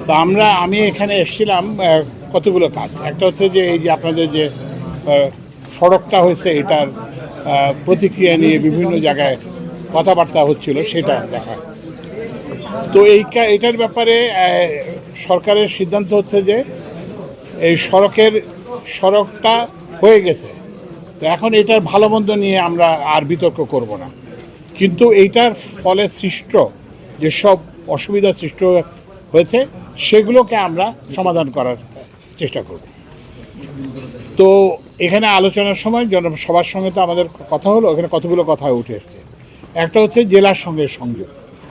তো আমি এখানে এসেছিলাম কতগুলো কাজ। একটা হচ্ছে যে এই যে আপনাদের যে সড়কটা হয়েছে এটার প্রতিক্রিয়া নিয়ে বিভিন্ন জায়গায় কথাবার্তা হচ্ছিল, সেটা দেখা। তো এটার ব্যাপারে সরকারের সিদ্ধান্ত হচ্ছে যে এই সড়কটা হয়ে গেছে, তো এখন এটার ভালো মন্দ নিয়ে আমরা আর বিতর্ক করব না, কিন্তু এইটার ফলে সৃষ্ট যেসব অসুবিধা সৃষ্টি হয়েছে সেগুলোকে আমরা সমাধান করার চেষ্টা করব। তো এখানে আলোচনার সময় সবার সঙ্গে তো আমাদের কথা হলো, এখানে কতগুলো কথা উঠে এসছে। একটা হচ্ছে জেলার সঙ্গে সংযোগ,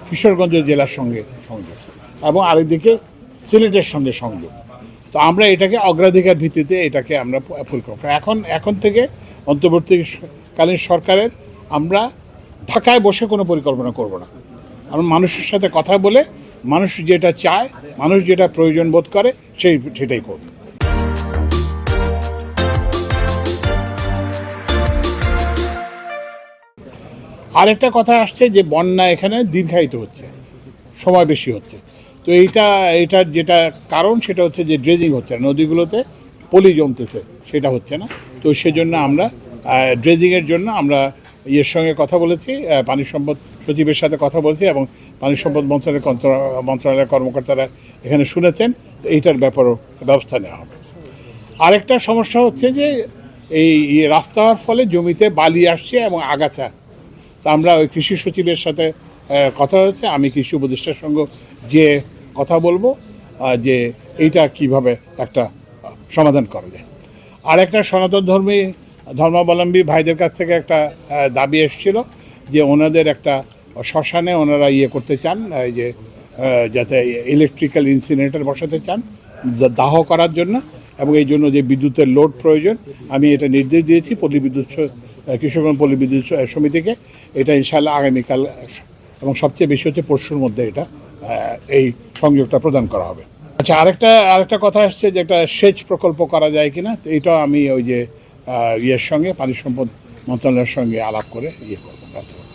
কিশোরগঞ্জ জেলার সঙ্গে সংযোগ, এবং আরেকদিকে সিলেটের সঙ্গে সংযোগ। তো আমরা এটাকে অগ্রাধিকার ভিত্তিতে এটাকে আমরা পরিকল্পনা এখন থেকে অন্তর্বর্তীকালীন সরকারের আমরা ঢাকায় বসে কোনো পরিকল্পনা করব না। আমরা মানুষের সাথে কথা বলে মানুষ যেটা চায়, মানুষ যেটা প্রয়োজন বোধ করে সেটাই করব। আরেকটা কথা আসছে যে বন্যা এখানে দীর্ঘায়িত হচ্ছে, সময় বেশি হচ্ছে। তো এইটার যেটা কারণ সেটা হচ্ছে যে ড্রেজিং হচ্ছে না, নদীগুলোতে পলি জমতেছে, সেটা হচ্ছে না। তো সেজন্য আমরা ড্রেজিংয়ের জন্য আমরা ইয়ের সঙ্গে কথা বলেছি, পানি সম্পদ সচিবের সাথে কথা বলেছি, এবং পানি সম্পদ মন্ত্রণালয়ের কর্মকর্তারা এখানে শুনেছেন। তো এইটার ব্যাপারেও ব্যবস্থা নেওয়া হবে। আরেকটা সমস্যা হচ্ছে যে এই রাস্তা হওয়ার ফলে জমিতে বালি আসছে এবং আগাছা। তা আমরা ওই কৃষি সচিবের সাথে কথা হয়েছে, আমি কৃষি উপদেষ্টার সঙ্গে যে কথা বলবো যে এইটা কিভাবে একটা সমাধান করা যায়। আর একটা সনাতন ধর্মাবলম্বী ভাইদের কাছ থেকে একটা দাবি এসেছিল যে ওনাদের একটা শ্মশানে ওনারা করতে চান, এই যে যাতে ইলেকট্রিক্যাল ইনসিনারেটর বসাতে চান দাহ করার জন্য, এবং এই জন্য যে বিদ্যুতের লোড প্রয়োজন, আমি এটা নির্দেশ দিয়েছি কিশোরগঞ্জ পল্লী বিদ্যুৎ সমিতিকে। এটা ইনশাআল্লাহ আগামীকাল এবং সবচেয়ে বেশি হচ্ছে পরশুর মধ্যে এটা এই সংযোগটা প্রদান করা হবে। আচ্ছা, আরেকটা কথা আসছে যে একটা সেচ প্রকল্প করা যায় কিনা। তো এটাও আমি ওই যে ইয়ের সঙ্গে পানি সম্পদ মন্ত্রণালয়ের সঙ্গে আলাপ করে করবো।